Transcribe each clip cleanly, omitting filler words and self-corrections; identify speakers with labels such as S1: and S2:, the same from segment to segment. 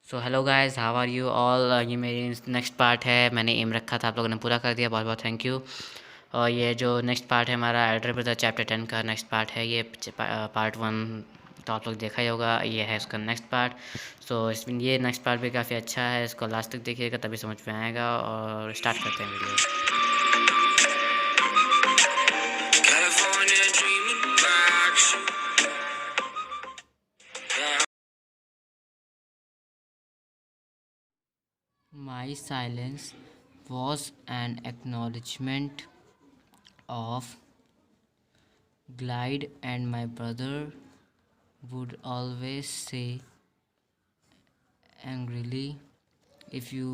S1: So hello guys, how are you all. ये मेरी next part है। मैंने एम रखा था, आप लोगों ने पूरा कर दिया, बहुत बहुत थैंक यू। और ये जो नेक्स्ट पार्ट है हमारा एल्डर ब्रदर चैप्टर 10 का नेक्स्ट पार्ट है। ये पार्ट 1 तो आप लोग देखा ही होगा, ये है उसका नेक्स्ट पार्ट। सो इसमें ये नेक्स्ट पार्ट भी काफ़ी अच्छा है, इसको लास्ट तक देखिएगा तभी समझ में आएगा। और स्टार्ट करते हैं video.
S2: California dreaming about you. Yeah.
S1: My silence was an acknowledgement of glide, and my brother would always say angrily, if you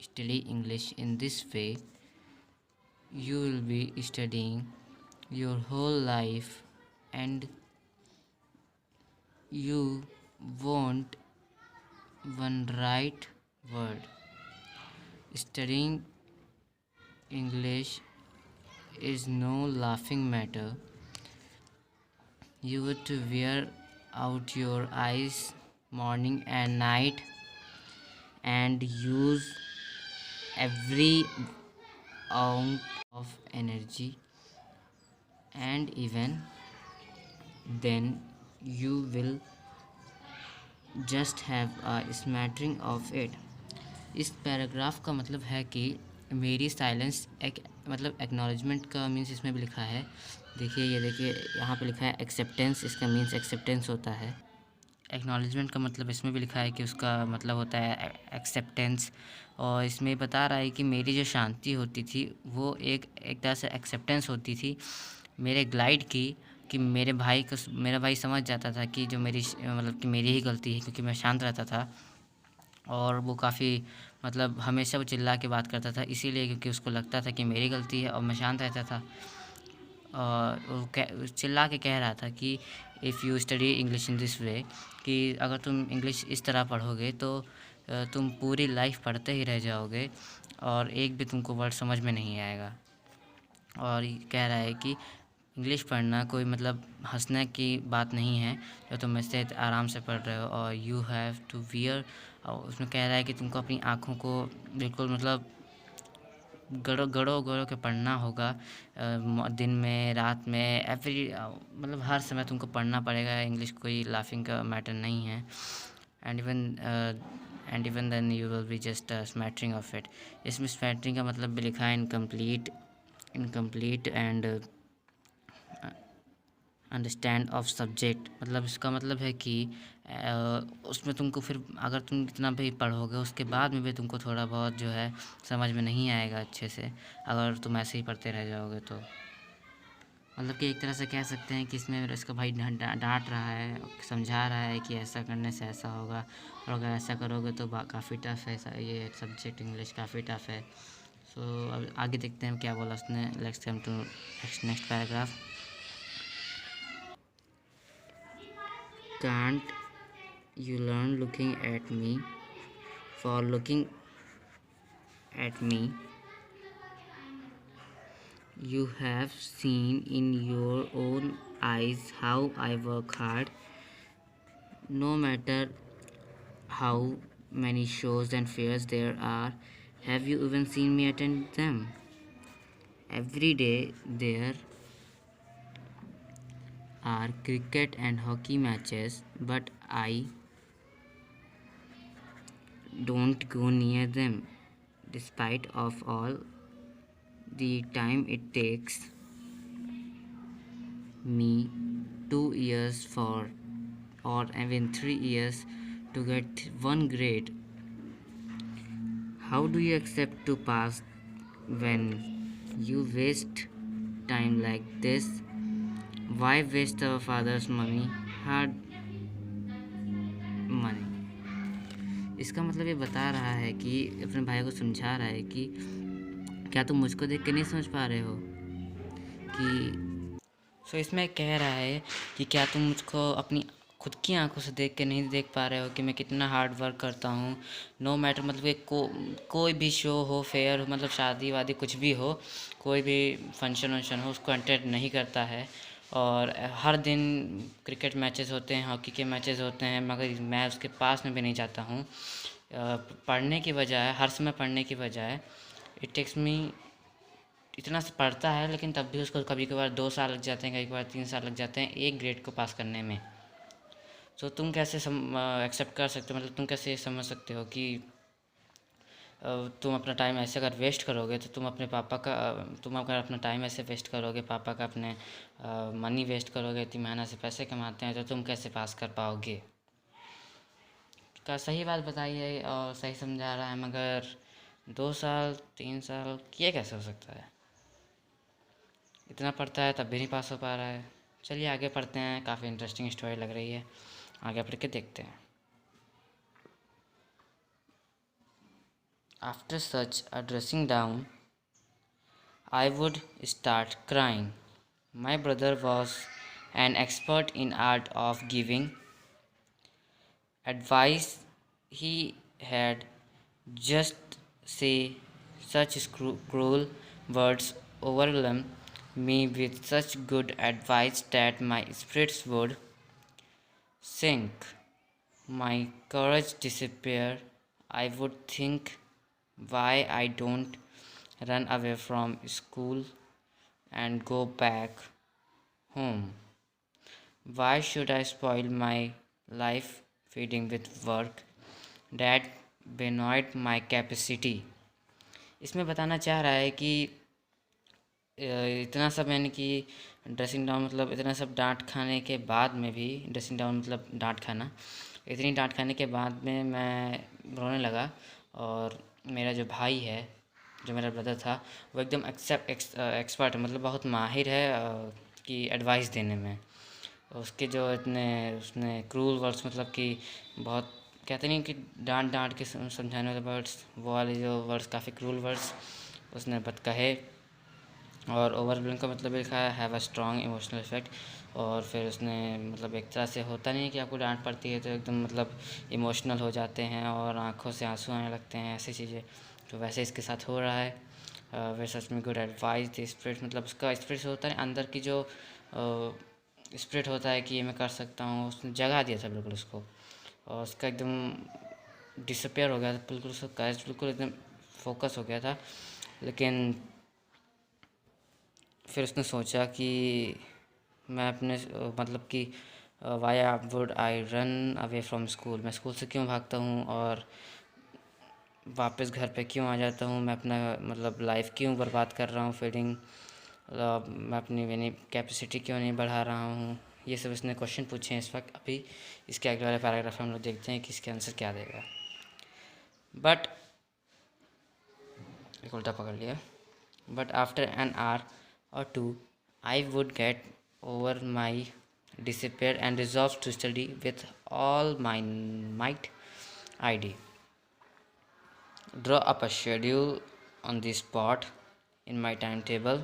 S1: study English in this way, you will be studying your whole life and you won't one right word. Studying English is no laughing matter. You would to wear out your eyes morning and night and use every ounce of energy, and even then you will just have a smattering of it. इस paragraph का मतलब है कि मेरी silence एक मतलब acknowledgement का means इसमें भी लिखा है। देखिए, ये देखिए यहाँ पे लिखा है एक्सेप्टेंस, इसका मीन्स एक्सेप्टेंस होता है। एक्नॉलेजमेंट का मतलब इसमें भी लिखा है कि उसका मतलब होता है एक्सेप्टेंस। और इसमें बता रहा है कि मेरी जो शांति होती थी वो एक तरह से एक्सेप्टेंस होती थी मेरे ग्लाइड की, कि मेरा भाई समझ जाता था कि जो मेरी मतलब कि मेरी ही गलती है, क्योंकि मैं शांत रहता था। और वो काफ़ी मतलब हमेशा वो चिल्ला के बात करता था, इसीलिए क्योंकि उसको लगता था कि मेरी गलती है और मैं शांत रहता था। और वो चिल्ला के कह रहा था कि if you study English in this way, कि अगर तुम इंग्लिश इस तरह पढ़ोगे तो तुम पूरी लाइफ पढ़ते ही रह जाओगे और एक भी तुमको वर्ड समझ में नहीं आएगा। और कह रहा है कि इंग्लिश पढ़ना कोई मतलब हंसने की बात नहीं है, जो तुम ऐसे आराम से पढ़ रहे हो। और यू हैव टू वियर, और उसमें कह रहा है कि तुमको अपनी आँखों को बिल्कुल मतलब गड़ो गड़ो गड़ो के पढ़ना होगा। दिन में, रात में, एवरी मतलब हर समय तुमको पढ़ना पड़ेगा। इंग्लिश कोई लाफिंग का मैटर नहीं है। And even then you will be just smattering of it. इसमें स्मैटरिंग का मतलब भी लिखा है incomplete and understand of subject. मतलब इसका मतलब है कि उसमें तुमको फिर अगर तुम इतना भी पढ़ोगे उसके बाद में भी तुमको थोड़ा बहुत जो है समझ में नहीं आएगा अच्छे से, अगर तुम ऐसे ही पढ़ते रह जाओगे तो। मतलब कि एक तरह से कह सकते हैं कि इसमें इसका भाई डांट रहा है, समझा रहा है कि ऐसा करने से ऐसा होगा, और अगर ऐसा करोगे तो काफ़ी टफ़ है ये सब्जेक्ट, इंग्लिश काफ़ी टफ़ है। सो अब आगे देखते हैं क्या बोला उसने। Let's come to next paragraph. Can't you learn looking at me? For looking at me, you have seen in your own eyes how I work hard. No matter how many shows and fairs there are, have you even seen me attend them? Every day there are cricket and hockey matches, but I don't go near them, despite of all the time it takes me 2 years for, or even 3 years to get one grade. How do you accept to pass when you waste time like this? Why waste our father's money, hard money? इसका मतलब ये बता रहा है कि अपने भाई को समझा रहा है कि क्या तुम मुझको देख के नहीं समझ पा रहे हो कि इसमें कह रहा है कि क्या तुम मुझको अपनी खुद की आंखों से देख के नहीं देख पा रहे हो कि मैं कितना हार्ड वर्क करता हूँ। नो मैटर मतलब कि कोई भी शो हो, फेयर हो, मतलब शादी वादी कुछ भी हो, कोई भी फंक्शन वंक्शन हो, उसको अटेंड नहीं करता है। और हर दिन क्रिकेट मैचेस होते हैं, हॉकी के मैचेस होते हैं, मगर मैं उसके पास में भी नहीं जाता हूँ। पढ़ने की बजाय, हर समय पढ़ने की बजाय इट टेक्स मी, इतना से पढ़ता है लेकिन तब भी उसको कभी कभार 2 साल लग जाते हैं, कभी कभार 3 साल लग जाते हैं एक ग्रेड को पास करने में। तो तुम कैसे एक्सेप्ट कर सकते हो, मतलब तुम कैसे समझ सकते हो कि तुम अपना टाइम ऐसे अगर वेस्ट करोगे तो तुम अपने पापा का, तुम अगर अपना टाइम ऐसे वेस्ट करोगे, पापा का अपने मनी वेस्ट करोगे, इतनी मेहनत से पैसे कमाते हैं, तो तुम कैसे पास कर पाओगे। का सही बात बताई है और सही समझा रहा है, मगर 2 साल 3 साल ये कैसे हो सकता है। इतना पढ़ता है तब भी नहीं पास हो पा रहा है। चलिए आगे पढ़ते हैं, काफ़ी इंटरेस्टिंग स्टोरी लग रही है, आगे पढ़ के देखते हैं। After such a dressing down, I would start crying. My brother was an expert in art of giving advice. He had just say such cruel words overwhelmed me with such good advice that my spirits would sink. My courage disappear. I would think why I don't run away from school and go back home. Why should I spoil my life feeding with work that beyond my capacity? इसमें बताना चाह रहा है कि इतना सब यानी कि ड्रेसिंग डाउन, मतलब इतना सब डांट खाने के बाद में भी, ड्रेसिंग डाउन मतलब डांट खाना, इतनी डांट खाने के बाद में मैं रोने लगा। और मेरा जो भाई है, जो मेरा ब्रदर था, वो एकदम एक्सपर्ट है, मतलब बहुत माहिर है कि एडवाइस देने में। उसके जो इतने उसने क्रूल वर्ड्स, मतलब कि बहुत कहते नहीं कि डांट डांट के समझाने वाले वर्ड्स, वो वाले जो वर्ड्स काफ़ी क्रूल वर्ड्स उसने कहे। और ओवरवेलम का मतलब लिखा है have a strong emotional effect. और फिर उसने मतलब एक तरह से होता नहीं है कि आपको डांट पड़ती है तो एकदम मतलब इमोशनल हो जाते हैं और आंखों से आंसू आने लगते हैं, ऐसी चीज़ें, तो वैसे इसके साथ हो रहा है। वे सच में गुड एडवाइस द स्पिरिट, मतलब उसका स्पिरिट होता है अंदर की जो स्पिरिट होता है कि ये मैं कर सकता हूँ, उसने जगा दिया था बिल्कुल उसको, और उसका एकदम डिसअपेयर हो गया था बिल्कुल, उसका करेज बिल्कुल एकदम फोकस हो गया था। लेकिन फिर उसने सोचा कि मैं अपने मतलब कि why would I run away from school, मैं स्कूल से क्यों भागता हूँ और वापस घर पे क्यों आ जाता हूँ, मैं अपना मतलब लाइफ क्यों बर्बाद कर रहा हूँ फीडिंग, मैं अपनी यानी कैपेसिटी क्यों नहीं बढ़ा रहा हूँ। ये सब इसने क्वेश्चन पूछे हैं इस वक्त। अभी इसके अगले वाले पैराग्राफ में हम लोग देखते हैं कि इसके आंसर क्या देगा। बट एक उल्टा पकड़ लिया। But after an hour or two, I would get over my despair and resolve to study with all my might. I did. Draw up a schedule on the spot in my timetable.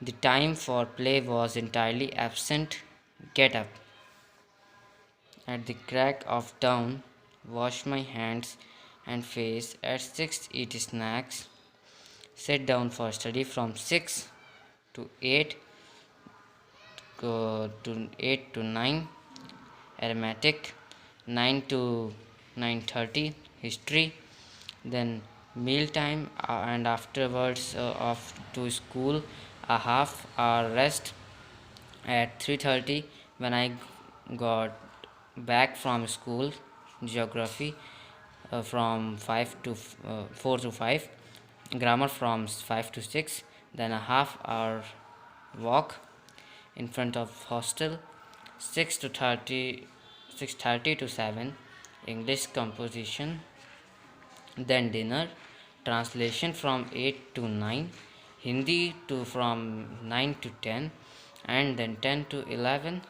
S1: The time for play was entirely absent. Get up at the crack of dawn, wash my hands and face. At 6, eat snacks. Sit down for study from 6 to 8 to 8 to 9 arithmetic, 9 to 9:30 history, then meal time, and afterwards off to school, a half hour rest at 3:30 when I got back from school, geography from 4 to 5, grammar from 5 to 6, then a half hour walk in front of hostel, 6:30 to 7, English composition, then dinner, translation from 8 to 9, Hindi to from 9 to 10, and then 10 to 11,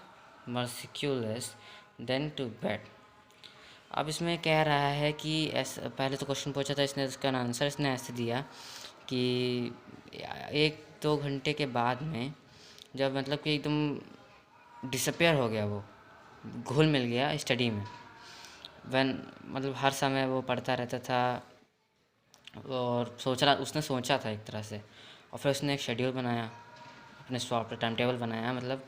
S1: miraculous, then to bed. अब इसमें कह रहा है कि ऐसा, पहले तो question पूछा था इसने, उसका आंसर इसने ऐसे दिया कि 1-2 घंटे के बाद में जब मतलब कि एकदम डिसअपेयर हो गया, वो घुल मिल गया स्टडी में, वैन मतलब हर समय वो पढ़ता रहता था और उसने सोचा था एक तरह से, और फिर उसने एक शेड्यूल बनाया अपने प्रॉपर टाइम टेबल बनाया मतलब,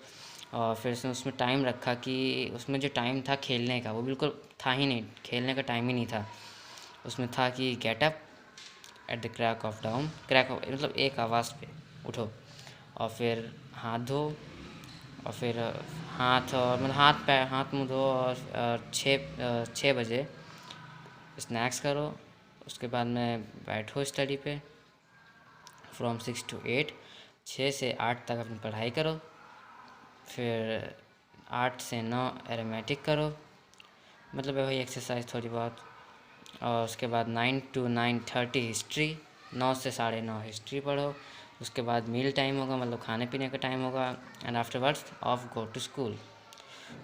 S1: और फिर उसमें टाइम रखा कि उसमें जो टाइम था खेलने का वो बिल्कुल था ही नहीं, खेलने का टाइम ही नहीं था। उसमें था कि get up at the crack of down, crack मतलब एक आवाज़ पे उठो, और फिर हाथ धो, और फिर हाथ और मतलब हाथ पैर हाथ मुँह धो, और 6 बजे स्नैक्स करो। उसके बाद में बैठो स्टडी पे फ्रॉम 6 to 8, 6 से 8 तक अपनी पढ़ाई करो। फिर 8 से 9 एरोमेटिक करो, मतलब वही एक्सरसाइज थोड़ी बहुत। और उसके बाद 9 to 9:30 हिस्ट्री, 9 से 9:30 हिस्ट्री पढ़ो। उसके बाद मील टाइम होगा, मतलब खाने पीने का टाइम होगा। And afterwards of go to school.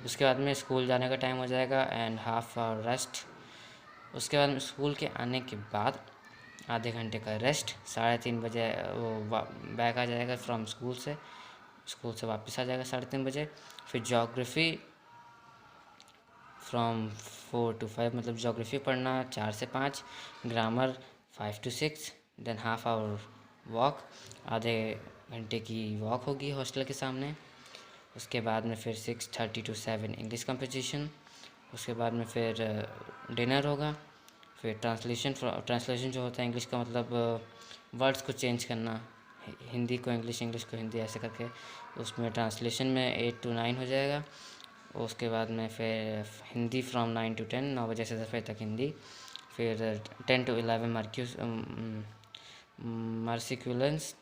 S1: उसके बाद में स्कूल जाने का टाइम हो जाएगा एंड हाफ आवर रेस्ट। उसके बाद में स्कूल के आने के बाद आधे घंटे का रेस्ट, 3:30 बजे वो बैक आ जाएगा फ्रॉम स्कूल से वापस आ जाएगा 3:30 बजे। फिर जोग्राफ़ी फ्रॉम 4 to 5, मतलब जोग्राफ़ी पढ़ना 4 से 5, grammar 5 to 6, than half hour walk, आधे घंटे की वॉक होगी हॉस्टल के सामने। उसके बाद में फिर 6:30 to 7 इंग्लिश कंपोजिशन। उसके बाद में फिर डिनर होगा। फिर ट्रांसलेशन जो होता है इंग्लिश का, मतलब वर्ड्स को चेंज करना, हिंदी को इंग्लिश, इंग्लिश को हिंदी, ऐसे करके उसमें ट्रांसलेशन में 8 to 9 हो जाएगा। उसके बाद में फिर हिंदी फ्रॉम 9 to 10, 9 बजे से 10 बजे तक हिंदी। फिर 10 to 11 मर्सिकुलेंस,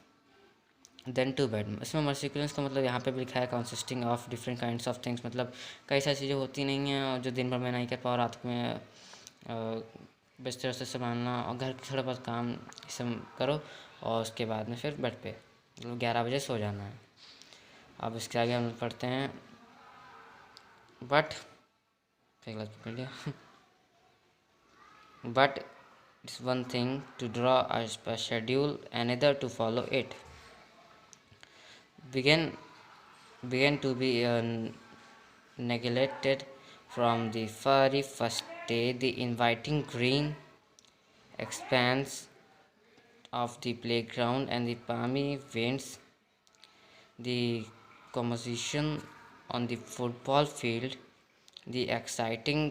S1: देन टू बेड। इसमें मर्सिकुलेंस का मतलब यहाँ पे भी लिखा है consisting of different kinds of things, मतलब कई सारी चीज़ें होती नहीं हैं और जो दिन भर में नहीं कर पाओ, रात में बिस्तर से संभालना और घर के थोड़ा बहुत काम ये सब करो, और उसके बाद में फिर बेड पे मतलब 11 बजे सो जाना है। अब इसके आगे हम पढ़ते हैं but but it's one thing to draw a schedule, another to follow it. Began to be neglected from the very first day. The inviting green expanse of the playground and the palmy winds, the composition on the football field, the exciting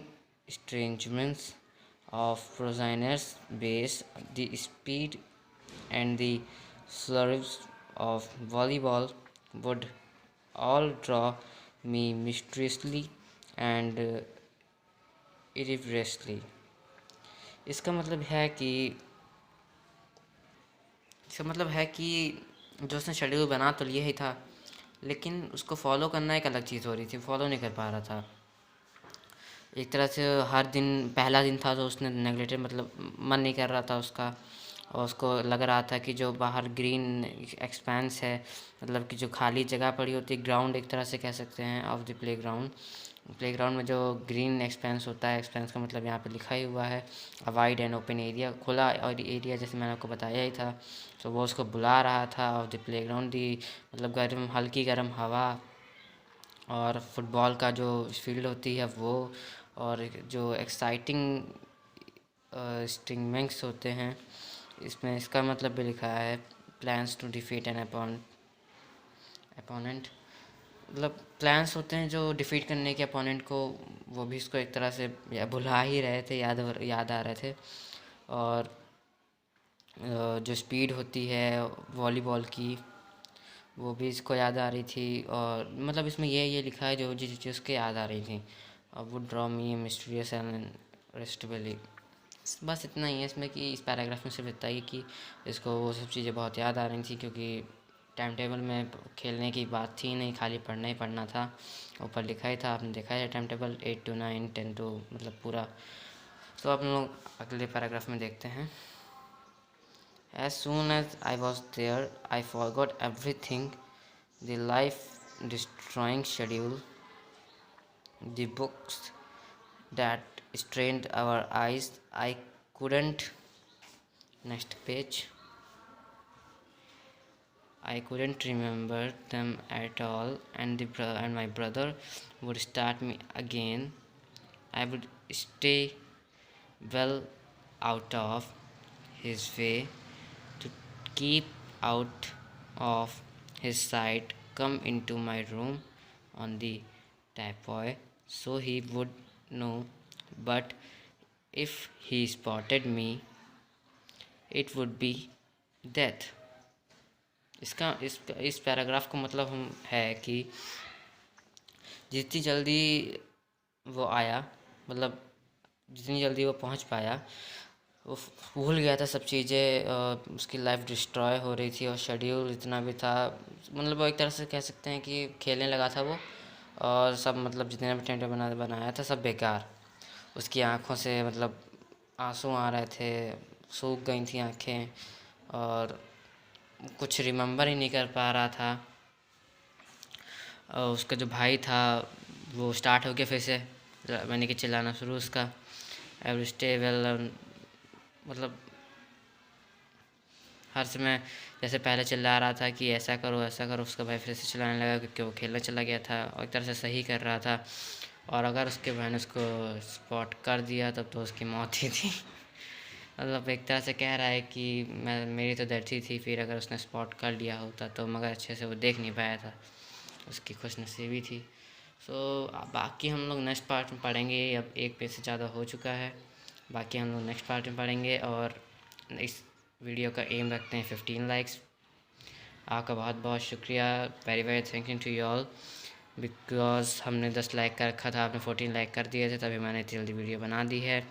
S1: strangements of Prosiners base, the speed and the slurs of volleyball would all draw me mysteriously and irreversibly. इसका मतलब है कि जो उसने schedule बना तो लिया ही था, लेकिन उसको फॉलो करना एक अलग चीज़ हो रही थी, फॉलो नहीं कर पा रहा था। एक तरह से हर दिन पहला दिन था तो उसने नेगलेक्टेड, मतलब मन नहीं कर रहा था उसका, और उसको लग रहा था कि जो बाहर ग्रीन एक्सपेंस है, मतलब कि जो खाली जगह पड़ी होती है, ग्राउंड एक तरह से कह सकते हैं ऑफ द प्लेग्राउंड में जो ग्रीन एक्सपेंस होता है, एक्सपेंस का मतलब यहाँ पे लिखा ही हुआ है a wide and open area, खुला और एरिया, जैसे मैंने आपको बताया ही था। तो वो उसको बुला रहा था ऑफ द प्लेग्राउंड, दी मतलब हल्की गर्म हवा, और फुटबॉल का जो फील्ड होती है वो, और जो एक्साइटिंग स्टिंगमेंट्स होते हैं। इसमें इसका मतलब भी लिखा है plans to defeat an opponent, मतलब प्लान्स होते हैं जो डिफीट करने के अपोनेंट को, वो भी इसको एक तरह से भुला ही रहे थे, याद आ रहे थे। और जो स्पीड होती है वॉलीबॉल की, वो भी इसको याद आ रही थी। और मतलब इसमें ये लिखा है जो जिस चीज़ के याद आ रही थी। अब वो ड्रॉ मी मिस्टीरियस एंड रेस्टेबली, बस इतना ही है इसमें कि इस पैराग्राफ में सिर्फ इतना ही कि इसको वो सब चीज़ें बहुत याद आ रही थी, क्योंकि टाइम टेबल में खेलने की बात थी नहीं, खाली पढ़ना ही पढ़ना था। ऊपर लिखा ही था, आपने देखा है टाइम टेबल 8 to 9, 10 to मतलब पूरा। तो आप लोग अगले पैराग्राफ में देखते हैं। As soon as I was there, I forgot everything, the life-destroying schedule, the books that strained our eyes. I couldn't, next page, I couldn't remember them at all, and my brother would start me again. I would stay well out of his way to keep out of his sight come into my room on the tapway so he would know, but if he spotted me it would be death. इस paragraph का मतलब हम है कि जितनी जल्दी वो आया, मतलब जितनी जल्दी वो पहुंच पाया, वो भूल गया था सब चीज़ें, उसकी लाइफ डिस्ट्रॉय हो रही थी और शेड्यूल इतना भी था, मतलब वो एक तरह से कह सकते हैं कि खेलने लगा था वो, और सब मतलब जितने भी टेंट बनाया था सब बेकार। उसकी आँखों से मतलब आंसू आ रहे थे, सूख गई थी आँखें, और कुछ रिमेंबर ही नहीं कर पा रहा था। और उसका जो भाई था वो स्टार्ट हो गया फिर से, मैंने कि चिल्लाना शुरू उसका, आई विल स्टे वेल, मतलब हर समय जैसे पहले चिल्ला रहा था कि ऐसा करो ऐसा करो, उसका भाई फिर से चिल्लाने लगा क्योंकि वो खेलने चला गया था और एक तरह से सही कर रहा था, और अगर उसके भाई ने उसको स्पॉट कर दिया तब तो उसकी मौत ही थी। मतलब एक तरह से कह रहा है कि मेरी तो डरती थी, फिर अगर उसने स्पॉट कर लिया होता तो, मगर अच्छे से वो देख नहीं पाया था, उसकी खुशनसीबी थी। सो बाकी हम लोग नेक्स्ट पार्ट में पढ़ेंगे, अब एक पेज से ज़्यादा हो चुका है, बाकी हम लोग नेक्स्ट पार्ट में पढ़ेंगे। और इस वीडियो का एम रखते हैं 15 लाइक्स। आपका बहुत बहुत शुक्रिया, very very thank you to you all, because हमने 10 लाइक का रखा था, आपने 14 लाइक कर दिए थे, तभी मैंने इतनी जल्दी वीडियो बना दी है।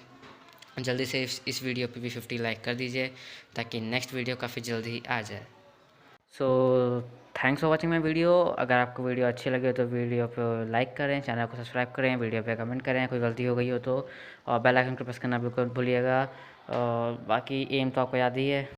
S1: जल्दी से इस वीडियो पे भी 50 लाइक कर दीजिए ताकि नेक्स्ट वीडियो काफ़ी जल्दी आ जाए। So thanks for watching my video. अगर आपको वीडियो अच्छी लगे तो वीडियो पे लाइक करें, चैनल को सब्सक्राइब करें, वीडियो पे कमेंट करें, कोई गलती हो गई हो तो, और बेल आइकन को प्रेस करना बिल्कुल भूलिएगा। और बाकी एम तो आपको याद ही है।